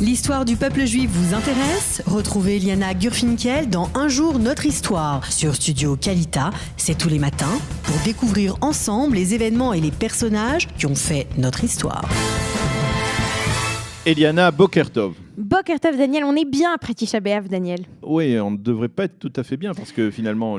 L'histoire du peuple juif vous intéresse ? Retrouvez Liana Gurfinkel dans Un jour notre histoire sur Studio Kalita. C'est tous les matins pour découvrir ensemble les événements et les personnages qui ont fait notre histoire. Eliana, Boker Tov. Boker Tov, Daniel, on est bien après Tisha B'Av, Daniel. Oui, on ne devrait pas être tout à fait bien parce que finalement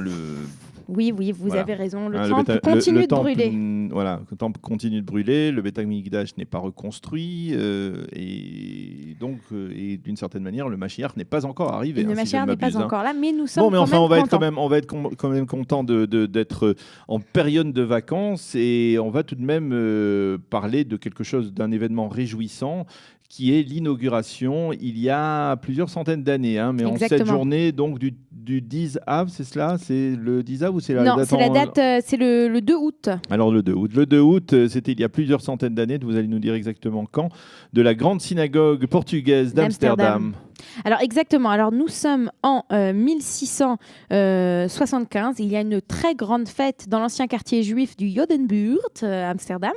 Oui, vous Voilà. avez raison. Le Hein, temple continue de brûler. Le temple continue de brûler, le Beth Amikdash n'est pas reconstruit et donc, et d'une certaine manière, le Mashiach n'est pas encore arrivé. Le Mashiach n'est pas encore là, mais nous sommes Bon, mais enfin, on va être contents. quand même content d'être en période de vacances et on va tout de même parler de quelque chose, d'un événement réjouissant qui est l'inauguration il y a plusieurs centaines d'années, hein, mais Exactement. en cette journée donc du 10 Av, c'est cela? C'est le 10 Av ou c'est la Non, date c'est la date, c'est le 2 août. Alors le 2 août. Le 2 août, c'était il y a plusieurs centaines d'années, vous allez nous dire exactement quand, de la grande synagogue portugaise d'Amsterdam. Alors exactement, alors nous sommes en 1675, il y a une très grande fête dans l'ancien quartier juif du Jodenbuurt, Amsterdam,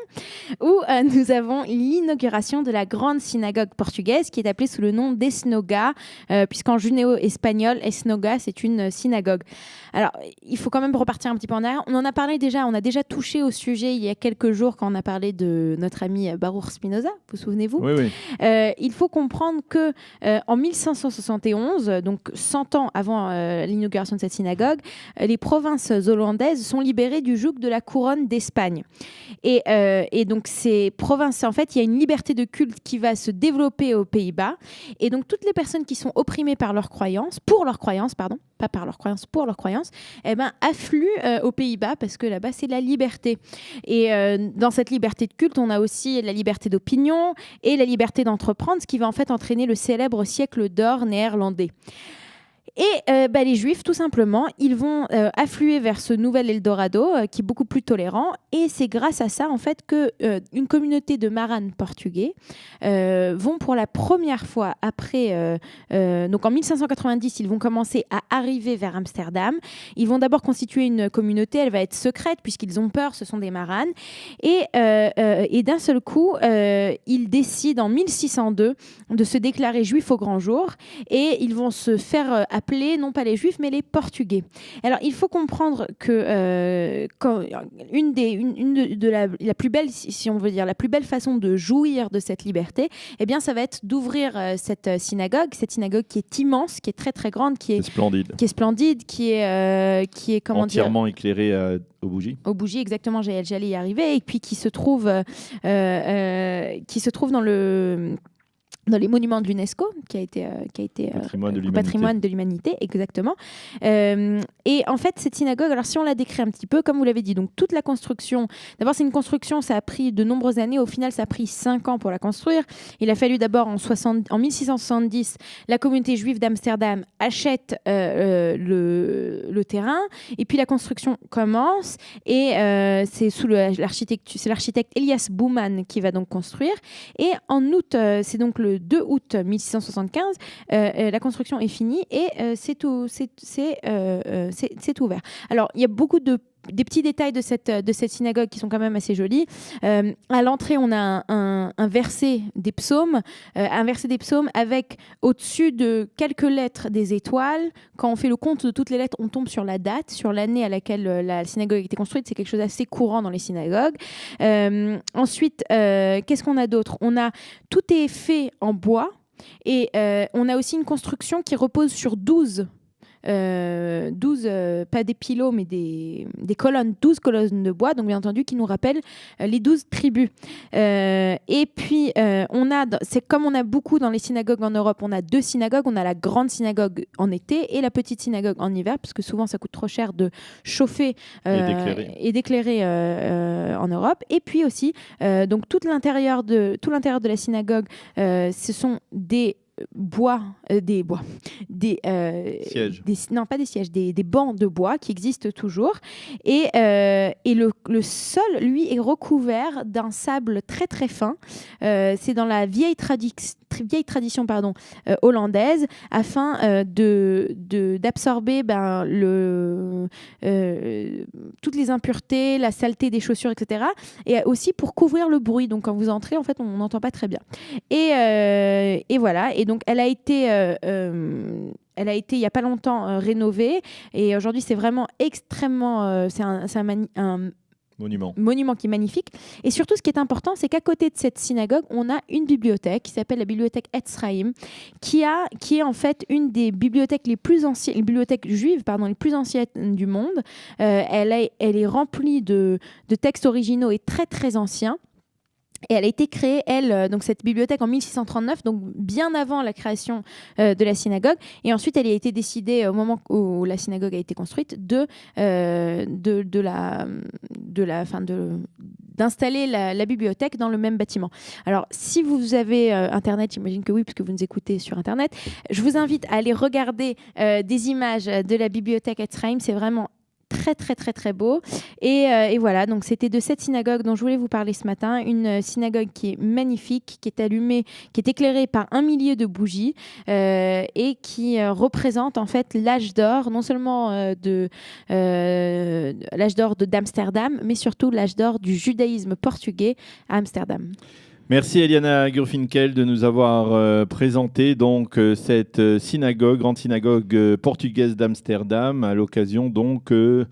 où nous avons l'inauguration de la grande synagogue portugaise qui est appelée sous le nom d'Esnoga, puisqu'en junéo-espagnol, Esnoga, c'est une synagogue. Alors, il faut quand même repartir un petit peu en arrière. On en a parlé déjà, on a déjà touché au sujet il y a quelques jours quand on a parlé de notre ami Baruch Spinoza, vous souvenez-vous ? Oui. Il faut comprendre que en 1571, donc 100 ans avant l'inauguration de cette synagogue, les provinces hollandaises sont libérées du joug de la couronne d'Espagne. Et donc ces provinces, en fait, il y a une liberté de culte qui va se développer aux Pays-Bas. Et donc toutes les personnes qui sont opprimées par leurs croyances, pour leurs croyances, affluent aux Pays-Bas parce que là-bas c'est la liberté. Et dans cette liberté de culte, on a aussi la liberté d'opinion et la liberté d'entreprendre, ce qui va en fait entraîner le célèbre siècle d'or néerlandais. Et les Juifs, tout simplement, ils vont affluer vers ce nouvel Eldorado qui est beaucoup plus tolérant. Et c'est grâce à ça, en fait, qu'une communauté de Maran portugais vont pour la première fois après... donc en 1590, ils vont commencer à arriver vers Amsterdam. Ils vont d'abord constituer une communauté. Elle va être secrète puisqu'ils ont peur, ce sont des Marans. Et d'un seul coup, ils décident en 1602 de se déclarer juifs au grand jour. Et ils vont se faire appeler non pas les Juifs mais les Portugais. Alors il faut comprendre que la plus belle, si on veut dire, la plus belle façon de jouir de cette liberté, eh bien ça va être d'ouvrir cette synagogue qui est immense, qui est très très grande, qui est splendide, qui est comment entièrement dire, éclairée aux bougies. Aux bougies, exactement. J'allais y arriver. Et puis qui se trouve dans les monuments de l'UNESCO, qui a été patrimoine de l'humanité, exactement. Et en fait, cette synagogue, alors si on la décrit un petit peu, comme vous l'avez dit, donc toute la construction, d'abord c'est une construction, ça a pris de nombreuses années, au final ça a pris 5 ans pour la construire. Il a fallu d'abord en 1670, la communauté juive d'Amsterdam achète le terrain, et puis la construction commence, et c'est sous l'architecte Elias Bouman qui va donc construire. Et en août, c'est donc le 2 août 1675, la construction est finie et c'est ouvert. Alors, il y a beaucoup des petits détails de cette synagogue qui sont quand même assez jolis. À l'entrée, on a un verset des psaumes, avec au-dessus de quelques lettres des étoiles. Quand on fait le compte de toutes les lettres, on tombe sur la date, sur l'année à laquelle la synagogue a été construite. C'est quelque chose d'assez courant dans les synagogues. Ensuite, qu'est-ce qu'on a d'autre ? Tout est fait en bois et on a aussi une construction qui repose sur 12 pas des pilots mais des colonnes, 12 colonnes de bois, donc bien entendu qui nous rappellent les 12 tribus. Et puis c'est comme on a beaucoup dans les synagogues en Europe, on a 2 synagogues, on a la grande synagogue en été et la petite synagogue en hiver, parce que souvent ça coûte trop cher de chauffer et d'éclairer en Europe. Et puis aussi donc tout l'intérieur de la synagogue, ce sont des sièges. Pas des sièges, des bancs de bois qui existent toujours. Et le sol, lui, est recouvert d'un sable très très fin. C'est dans la vieille tradition hollandaise, afin d'absorber toutes les impuretés, la saleté des chaussures, etc. Et aussi pour couvrir le bruit. Donc quand vous entrez, en fait, on n'entend pas très bien. Et Et voilà. Et donc, elle a été il n'y a pas longtemps rénovée. Et aujourd'hui, c'est vraiment extrêmement... c'est un monument qui est magnifique. Et surtout, ce qui est important, c'est qu'à côté de cette synagogue, on a une bibliothèque qui s'appelle la bibliothèque Etz Chaim, qui est en fait une des bibliothèques les plus anciennes, les bibliothèques juives, les plus anciennes du monde. Elle est remplie de textes originaux et très très anciens. Et elle a été créée, donc cette bibliothèque en 1639, donc bien avant la création de la synagogue. Et ensuite, elle a été décidée au moment où la synagogue a été construite d'installer la bibliothèque dans le même bâtiment. Alors, si vous avez Internet, j'imagine que oui, puisque vous nous écoutez sur Internet, je vous invite à aller regarder des images de la bibliothèque Etz Chaim. C'est vraiment très très très très beau et voilà, donc c'était de cette synagogue dont je voulais vous parler ce matin, une synagogue qui est magnifique, qui est allumée, qui est éclairée par 1 millier de bougies et qui représente en fait l'âge d'or, non seulement l'âge d'or d'Amsterdam, mais surtout l'âge d'or du judaïsme portugais à Amsterdam. Merci Eliana Gurfinkel de nous avoir présenté donc cette grande synagogue portugaise d'Amsterdam à l'occasion donc de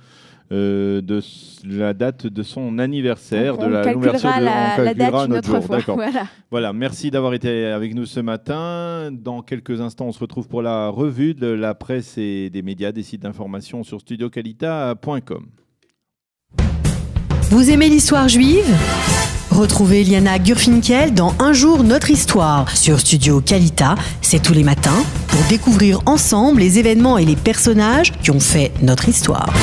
la date de son anniversaire, on calculera la date une autre fois. D'accord. Voilà, merci d'avoir été avec nous ce matin. Dans quelques instants, on se retrouve pour la revue de la presse et des médias, des sites d'information sur studiocalita.com. Vous aimez l'histoire juive ? Retrouvez Eliana Gurfinkel dans Un jour notre histoire sur Studio Calita, c'est tous les matins, pour découvrir ensemble les événements et les personnages qui ont fait notre histoire.